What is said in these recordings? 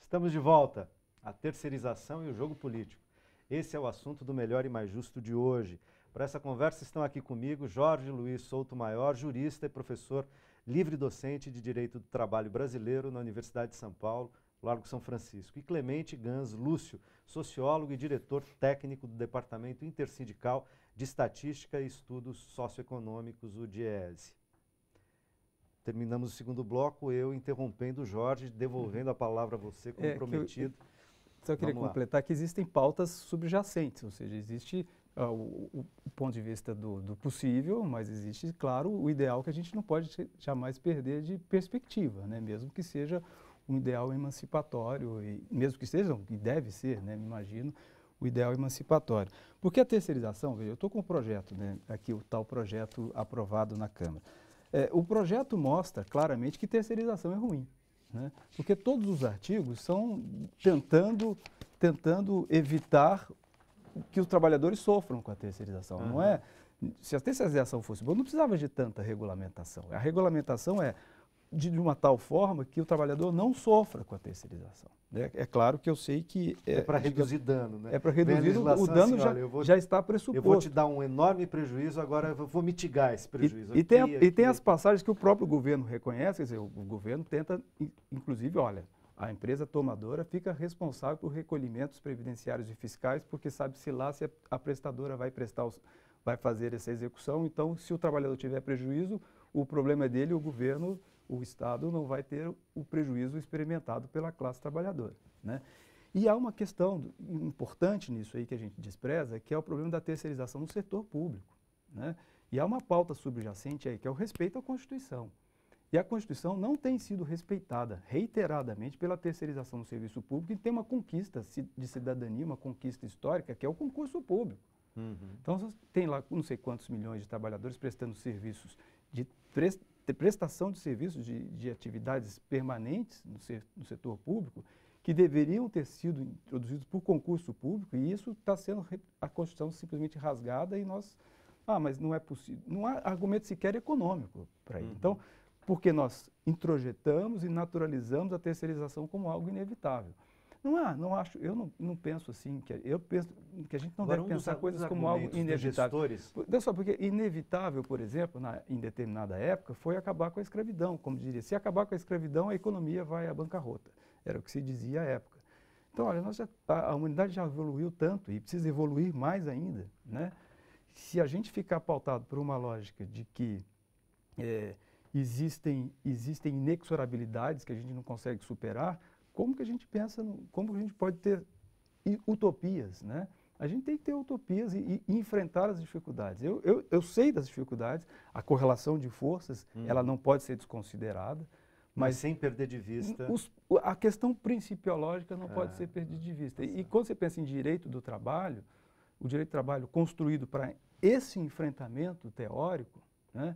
Estamos de volta. A terceirização e o jogo político. Esse é o assunto do Melhor e Mais Justo de hoje. Para essa conversa estão aqui comigo Jorge Luiz Souto Maior, jurista e professor livre-docente de Direito do Trabalho Brasileiro na Universidade de São Paulo, Largo São Francisco. E Clemente Gans Lúcio, sociólogo e diretor técnico do Departamento Intersindical de Estatística e Estudos Socioeconômicos, o DIEESE. Terminamos o segundo bloco, eu interrompendo o Jorge, devolvendo a palavra a você como prometido. Só queria completar que existem pautas subjacentes, ou seja, existe o ponto de vista do possível, mas existe, claro, o ideal que a gente não pode jamais perder de perspectiva, né? Mesmo que seja um ideal emancipatório, e mesmo que seja, e deve ser, né, me imagino, o ideal emancipatório. Porque a terceirização, veja, eu estou com um projeto, né, aqui o tal projeto aprovado na Câmara. O projeto mostra claramente que terceirização é ruim, né? Porque todos os artigos são tentando evitar que os trabalhadores sofram com a terceirização. Não é, se a terceirização fosse boa, não precisava de tanta regulamentação. A regulamentação é de uma tal forma que o trabalhador não sofra com a terceirização. É claro que eu sei que... É para reduzir dano, né? É para reduzir o dano, assim, já está pressuposto. Eu vou te dar um enorme prejuízo, agora eu vou mitigar esse prejuízo. E tem as passagens que o próprio governo reconhece, quer dizer, o governo tenta, inclusive, olha, a empresa tomadora fica responsável por recolhimentos previdenciários e fiscais, porque sabe-se lá se a prestadora vai fazer essa execução. Então, se o trabalhador tiver prejuízo, o problema é dele, o governo, o Estado não vai ter o prejuízo experimentado pela classe trabalhadora, né? E há uma questão importante nisso aí que a gente despreza, que é o problema da terceirização no setor público, né? E há uma pauta subjacente aí, que é o respeito à Constituição. E a Constituição não tem sido respeitada reiteradamente pela terceirização no serviço público, e tem uma conquista de cidadania, uma conquista histórica, que é o concurso público. Então, você tem lá não sei quantos milhões de trabalhadores prestando serviços de prestação de serviços de atividades permanentes no setor público, que deveriam ter sido introduzidos por concurso público, e isso está sendo a Constituição simplesmente rasgada e nós... mas não é possível. Não há argumento sequer econômico para isso. Então, porque nós introjetamos e naturalizamos a terceirização como algo inevitável. Eu não penso assim, eu penso que a gente não deve pensar coisas como algo inevitável. Olha só, porque inevitável, por exemplo, em determinada época, foi acabar com a escravidão. Como diria, se acabar com a escravidão, a economia vai à bancarrota. Era o que se dizia à época. Então, olha, a humanidade já evoluiu tanto e precisa evoluir mais ainda, né? Se a gente ficar pautado por uma lógica de que existem inexorabilidades que a gente não consegue superar, como que a gente pensa, como que a gente pode ter utopias, né? A gente tem que ter utopias e enfrentar as dificuldades. Eu sei das dificuldades, a correlação de forças, ela não pode ser desconsiderada, mas sem perder de vista... A questão principiológica não pode ser perdida de vista. E quando você pensa em direito do trabalho, o direito do trabalho construído para esse enfrentamento teórico, né?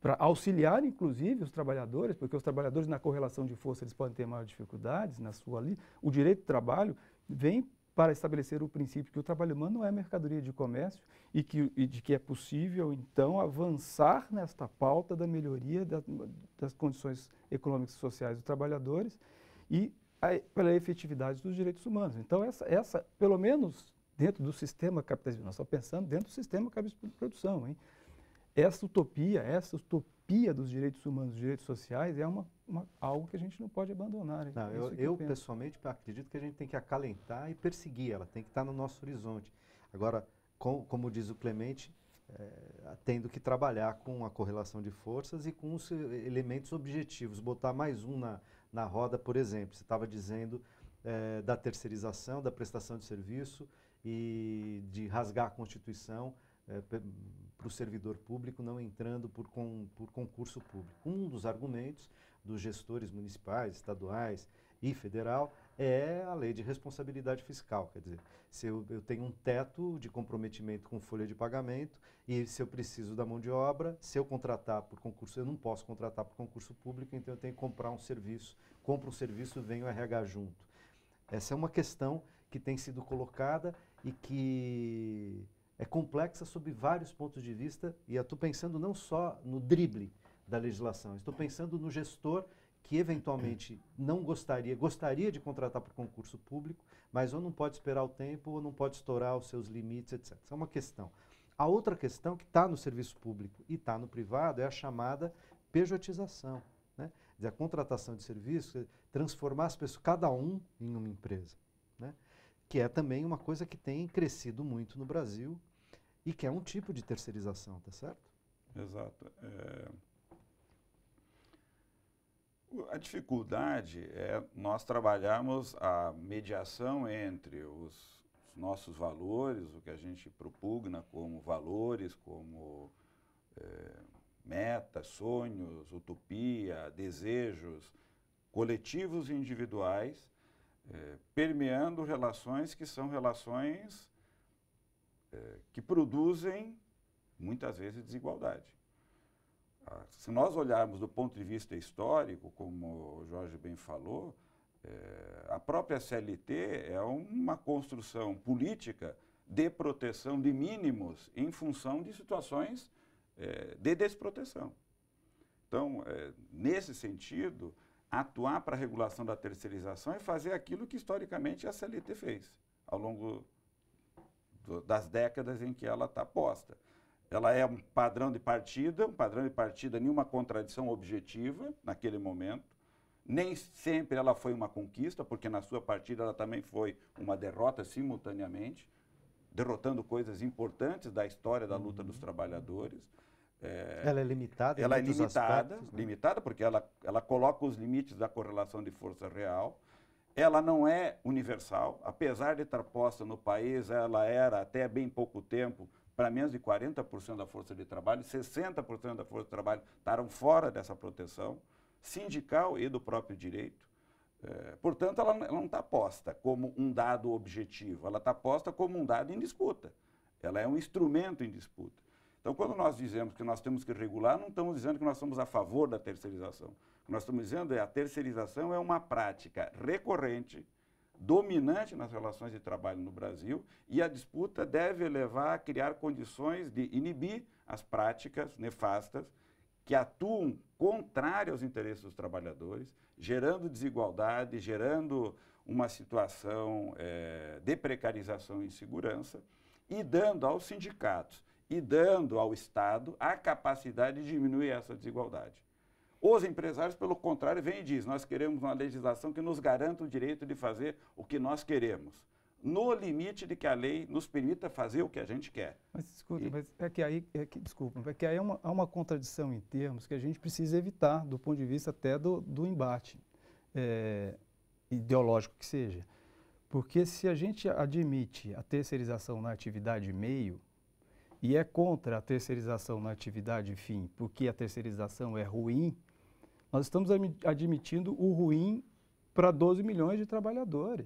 Para auxiliar, inclusive, os trabalhadores, porque os trabalhadores, na correlação de força, eles podem ter maiores dificuldades na sua ali. O direito do trabalho vem para estabelecer o princípio que o trabalho humano não é mercadoria de comércio e de que é possível, então, avançar nesta pauta da melhoria das condições econômicas e sociais dos trabalhadores e pela efetividade dos direitos humanos. Então, pelo menos dentro do sistema capitalista, nós estamos pensando dentro do sistema capitalista de produção, hein? Essa utopia dos direitos humanos, dos direitos sociais, é algo que a gente não pode abandonar. Não, eu pessoalmente acredito que a gente tem que acalentar e perseguir, ela tem que estar no nosso horizonte. Agora, como diz o Clemente, tendo que trabalhar com a correlação de forças e com os elementos objetivos, botar mais um na roda, por exemplo. Você estava dizendo da terceirização, da prestação de serviço e de rasgar a Constituição, para o servidor público não entrando por concurso público. Um dos argumentos dos gestores municipais, estaduais e federal é a lei de responsabilidade fiscal. Quer dizer, se eu tenho um teto de comprometimento com folha de pagamento e se eu preciso da mão de obra, se eu contratar por concurso, eu não posso contratar por concurso público, então eu tenho que comprar um serviço. Compro um serviço, vem o RH junto. Essa é uma questão que tem sido colocada e que é complexa sob vários pontos de vista, e eu estou pensando não só no drible da legislação, estou pensando no gestor que eventualmente não gostaria de contratar por concurso público, mas ou não pode esperar o tempo, ou não pode estourar os seus limites, etc. Isso é uma questão. A outra questão que está no serviço público e está no privado é a chamada pejotização, né? Quer dizer, a contratação de serviços, transformar as pessoas, cada um em uma empresa, né? Que é também uma coisa que tem crescido muito no Brasil e que é um tipo de terceirização, tá certo? Exato. A dificuldade é nós trabalharmos a mediação entre os nossos valores, o que a gente propugna como valores, como metas, sonhos, utopia, desejos coletivos e individuais, permeando relações que são relações que produzem, muitas vezes, desigualdade. Se nós olharmos do ponto de vista histórico, como o Jorge bem falou, a própria CLT é uma construção política de proteção de mínimos em função de situações de desproteção. Então, nesse sentido, atuar para a regulação da terceirização é fazer aquilo que historicamente a CLT fez ao longo das décadas em que ela está posta. Ela é um padrão de partida, nenhuma contradição objetiva naquele momento. Nem sempre ela foi uma conquista, porque na sua partida ela também foi uma derrota simultaneamente, derrotando coisas importantes da história da luta dos trabalhadores. Ela é limitada? Ela é limitada porque ela coloca os limites da correlação de força real. Ela não é universal, apesar de estar posta no país, ela era até bem pouco tempo para menos de 40% da força de trabalho, 60% da força de trabalho estavam fora dessa proteção sindical e do próprio direito. Portanto, ela não está posta como um dado objetivo, ela está posta como um dado em disputa. Ela é um instrumento em disputa. Então, quando nós dizemos que nós temos que regular, não estamos dizendo que nós somos a favor da terceirização. O que nós estamos dizendo é que a terceirização é uma prática recorrente, dominante nas relações de trabalho no Brasil, e a disputa deve levar a criar condições de inibir as práticas nefastas que atuam contrário aos interesses dos trabalhadores, gerando desigualdade, gerando uma situação de precarização e insegurança, e dando aos sindicatos e dando ao Estado a capacidade de diminuir essa desigualdade. Os empresários, pelo contrário, vêm e dizem: nós queremos uma legislação que nos garanta o direito de fazer o que nós queremos, no limite de que a lei nos permita fazer o que a gente quer. Mas, escuta, é que aí há uma contradição em termos que a gente precisa evitar, do ponto de vista até do embate ideológico que seja. Porque se a gente admite a terceirização na atividade meio, e é contra a terceirização na atividade fim, porque a terceirização é ruim, nós estamos admitindo o ruim para 12 milhões de trabalhadores.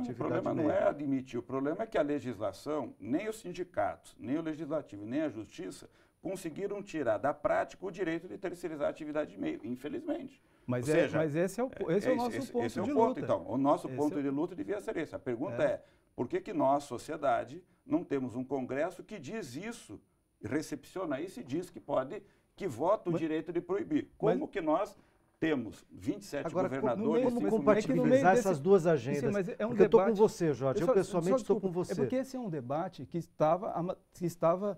O problema não é admitir, o problema é que a legislação, nem os sindicatos, nem o legislativo, nem a justiça conseguiram tirar da prática o direito de terceirizar a atividade de meio, infelizmente. Mas esse é o nosso ponto de luta. Então, o nosso ponto de luta devia ser esse. A pergunta é por que nós, sociedade, não temos um Congresso que diz isso, recepciona isso e diz que vota o direito de proibir? Como que nós temos 27 governadores... Como compatibilizar essas duas agendas? Sim, mas é um porque debate, eu estou com você, Jorge, eu pessoalmente estou com você. É porque esse é um debate que estava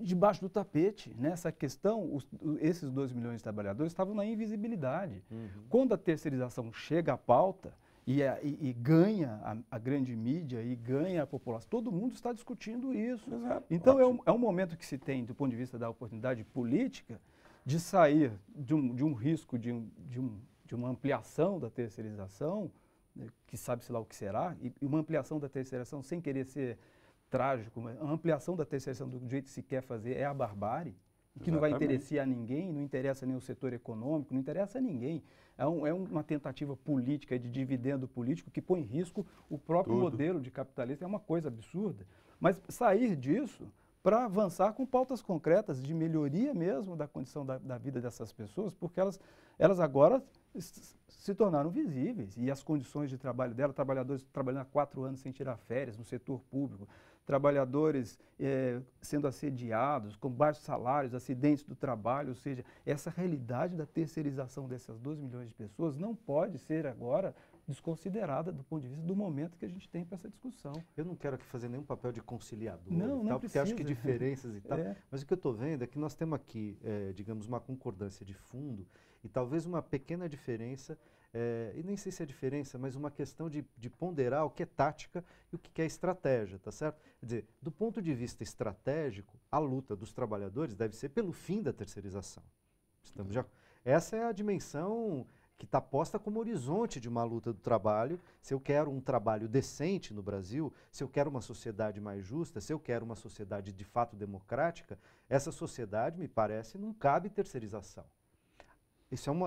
debaixo do tapete, né? Essa questão, esses 2 milhões de trabalhadores estavam na invisibilidade. Quando a terceirização chega à pauta e ganha a grande mídia e ganha a população, todo mundo está discutindo isso. Exato. Então é um momento que se tem, do ponto de vista da oportunidade política, de sair de um risco de uma ampliação da terceirização, né, que sabe-se lá o que será, e uma ampliação da terceirização sem querer ser trágico, mas a ampliação da terceirização do jeito que se quer fazer é a barbárie, que não vai interessar a ninguém, não interessa nem o setor econômico, não interessa a ninguém. É uma tentativa política, de dividendo político, que põe em risco o próprio modelo de capitalismo, é uma coisa absurda. Mas sair disso para avançar com pautas concretas de melhoria mesmo da condição da vida dessas pessoas, porque elas agora se tornaram visíveis, e as condições de trabalho delas, trabalhadores trabalhando há 4 anos sem tirar férias no setor público, trabalhadores sendo assediados, com baixos salários, acidentes do trabalho, ou seja, essa realidade da terceirização dessas 2 milhões de pessoas não pode ser agora desconsiderada do ponto de vista do momento que a gente tem para essa discussão. Eu não quero aqui fazer nenhum papel de conciliador não, e tal, porque acho que precisa. diferenças e tal, mas o que eu estou vendo é que nós temos aqui, digamos, uma concordância de fundo e talvez uma pequena diferença, e nem sei se é diferença, mas uma questão de ponderar o que é tática e o que é estratégia, tá certo? Quer dizer, do ponto de vista estratégico, a luta dos trabalhadores deve ser pelo fim da terceirização. Essa é a dimensão que está posta como horizonte de uma luta do trabalho. Se eu quero um trabalho decente no Brasil, se eu quero uma sociedade mais justa, se eu quero uma sociedade de fato democrática, essa sociedade, me parece, não cabe terceirização.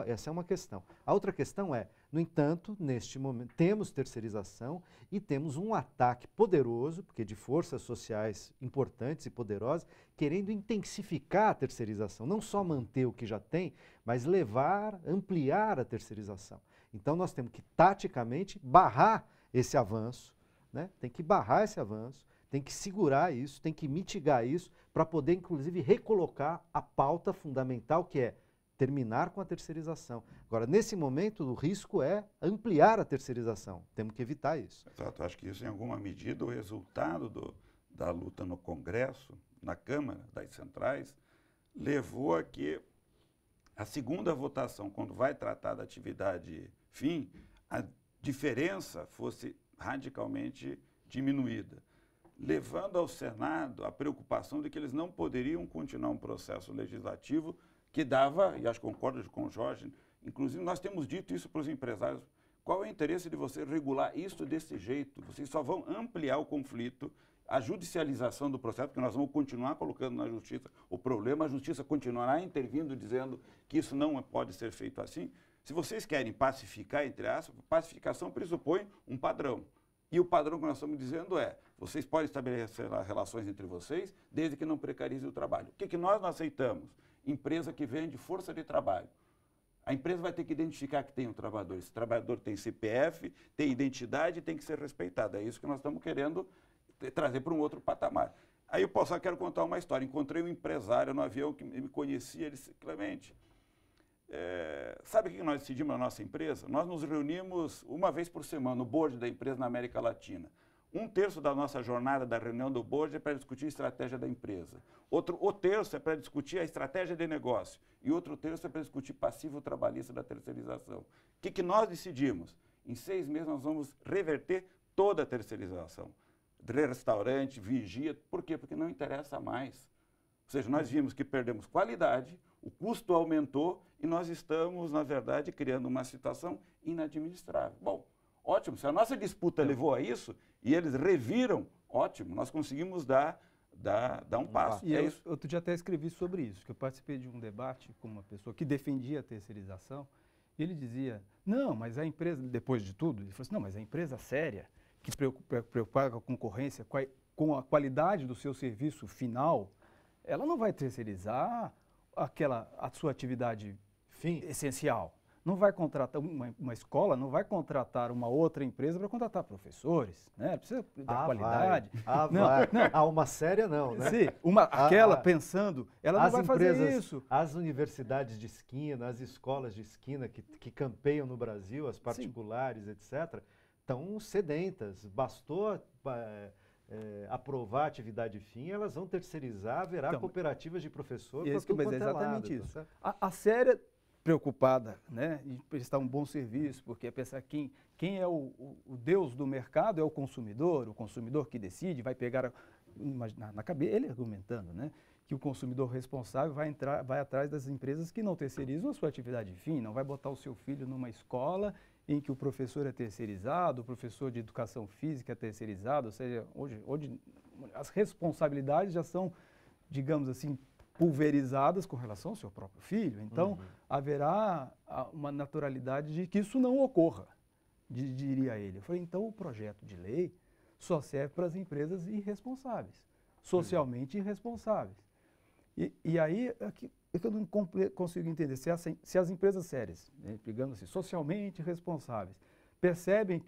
Essa é uma questão. A outra questão é, no entanto, neste momento, temos terceirização e temos um ataque poderoso, porque de forças sociais importantes e poderosas, querendo intensificar a terceirização, não só manter o que já tem, mas ampliar a terceirização. Então nós temos que, taticamente, barrar esse avanço, né? Tem que barrar esse avanço, tem que segurar isso, tem que mitigar isso, para poder, inclusive, recolocar a pauta fundamental, que é terminar com a terceirização. Agora, nesse momento, o risco é ampliar a terceirização. Temos que evitar isso. Exato. Acho que isso, em alguma medida, o resultado da luta no Congresso, na Câmara, das centrais, levou a que a segunda votação, quando vai tratar da atividade fim, a diferença fosse radicalmente diminuída, levando ao Senado a preocupação de que eles não poderiam continuar um processo legislativo que dava, e acho que concordo com o Jorge, inclusive nós temos dito isso para os empresários, qual é o interesse de você regular isso desse jeito? Vocês só vão ampliar o conflito, a judicialização do processo, porque nós vamos continuar colocando na justiça o problema, a justiça continuará intervindo, dizendo que isso não pode ser feito assim. Se vocês querem pacificar, entre aspas, pacificação pressupõe um padrão. E o padrão que nós estamos dizendo é, vocês podem estabelecer relações entre vocês, desde que não precarize o trabalho. O que nós não aceitamos? Empresa que vende força de trabalho. A empresa vai ter que identificar que tem um trabalhador. Esse trabalhador tem CPF, tem identidade e tem que ser respeitado. É isso que nós estamos querendo trazer para um outro patamar. Aí eu só quero contar uma história. Encontrei um empresário no avião que me conhecia. Ele disse, Clemente, sabe o que nós decidimos na nossa empresa? Nós nos reunimos uma vez por semana no board da empresa na América Latina. 1/3 da nossa jornada da reunião do board é para discutir a estratégia da empresa. O terço é para discutir a estratégia de negócio. E outro terço é para discutir passivo trabalhista da terceirização. O que nós decidimos? Em 6 meses nós vamos reverter toda a terceirização. Restaurante, vigia. Por quê? Porque não interessa mais. Ou seja, nós vimos que perdemos qualidade, o custo aumentou e nós estamos, na verdade, criando uma situação inadministrável. Bom, ótimo, se a nossa disputa levou a isso e eles reviram, ótimo, nós conseguimos dar um passo. E outro dia até escrevi sobre isso, que eu participei de um debate com uma pessoa que defendia a terceirização e ele dizia, não, mas a empresa, depois de tudo, ele falou assim, não, mas a empresa séria, que preocupada com a concorrência, com a qualidade do seu serviço final, ela não vai terceirizar a sua atividade essencial. Não vai contratar uma escola, não vai contratar uma outra empresa para contratar professores, né? Precisa da qualidade. Uma séria não, né? Sim, pensando, ela não vai fazer isso. As universidades de esquina, as escolas de esquina que campeiam no Brasil, as particulares, etc., estão sedentas. Bastou aprovar a atividade fim, elas vão terceirizar, haverá cooperativas de professores para tudo quanto é lado. Exatamente isso. A séria preocupada, né, em prestar um bom serviço, porque é pensar quem é o Deus do mercado é o consumidor que decide, vai pegar na cabeça, ele argumentando, né, que o consumidor responsável vai atrás das empresas que não terceirizam a sua atividade fim, não vai botar o seu filho numa escola em que o professor é terceirizado, o professor de educação física é terceirizado, ou seja, hoje as responsabilidades já são, digamos assim, pulverizadas com relação ao seu próprio filho. Então, haverá uma naturalidade de que isso não ocorra, diria ele. Eu falei, então o projeto de lei só serve para as empresas irresponsáveis, socialmente irresponsáveis. E aí é que eu não consigo entender se as empresas sérias, né, digamos assim, socialmente responsáveis, percebem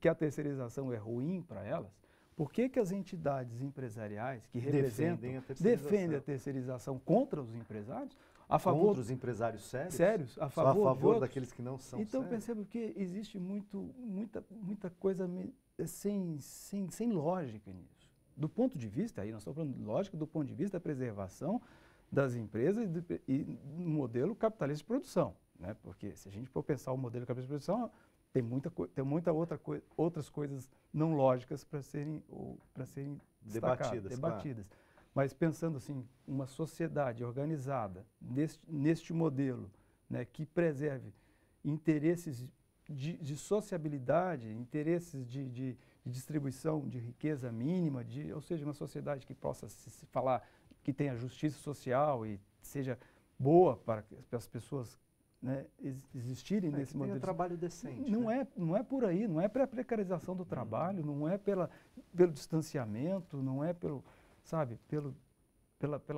que a terceirização é ruim para elas, Por que que as entidades empresariais que representam defendem a terceirização contra os empresários, a favor contra os empresários sérios? Sérios, a Só favor, a favor de daqueles que não são então, sérios? percebo que existe muita coisa sem lógica nisso. Do ponto de vista, aí nós estamos falando de lógica, do ponto de vista da preservação das empresas e no modelo capitalista de produção, né? Porque se a gente for pensar o modelo capitalista de produção, tem outras coisas não lógicas para serem debatidas. Claro. Mas pensando assim, uma sociedade organizada neste modelo, né, que preserve interesses de sociabilidade, interesses de distribuição de riqueza mínima, ou seja, uma sociedade que possa se falar que tenha justiça social e seja boa para as pessoas, né, existirem nesse modelo. Tem um trabalho decente. Não é por aí, não é pela precarização do trabalho, não é pelo distanciamento, não é pela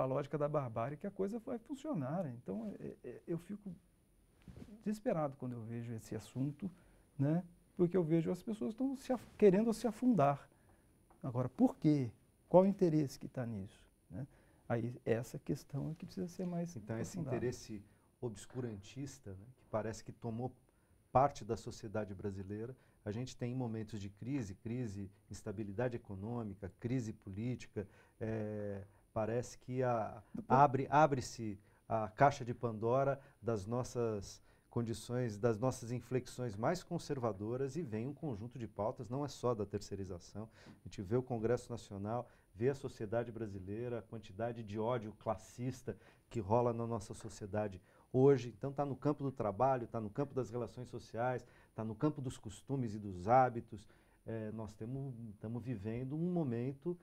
lógica da barbárie que a coisa vai funcionar. Então, eu fico desesperado quando eu vejo esse assunto, né, porque eu vejo as pessoas estão querendo se afundar. Agora, por quê? Qual o interesse que está nisso? Né? Aí, essa questão é que precisa ser mais Então, esse aprofundada. interesse obscurantista, né, que parece que tomou parte da sociedade brasileira. A gente tem momentos de crise, instabilidade econômica, crise política. Parece que abre-se a caixa de Pandora das nossas condições, das nossas inflexões mais conservadoras, e vem um conjunto de pautas, não é só da terceirização. A gente vê o Congresso Nacional, vê a sociedade brasileira, a quantidade de ódio classista que rola na nossa sociedade hoje. Então está no campo do trabalho, está no campo das relações sociais, está no campo dos costumes e dos hábitos. Nós estamos vivendo um momento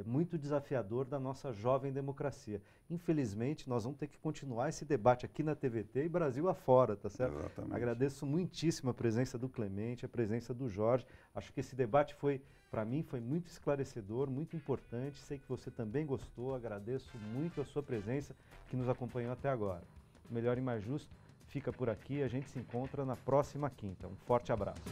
muito desafiador da nossa jovem democracia. Infelizmente, nós vamos ter que continuar esse debate aqui na TVT e Brasil afora, tá certo? Exatamente. Agradeço muitíssimo a presença do Clemente, a presença do Jorge. Acho que esse debate para mim, foi muito esclarecedor, muito importante. Sei que você também gostou. Agradeço muito a sua presença, que nos acompanhou até agora. O Melhor e Mais Justo fica por aqui. A gente se encontra na próxima quinta. Um forte abraço.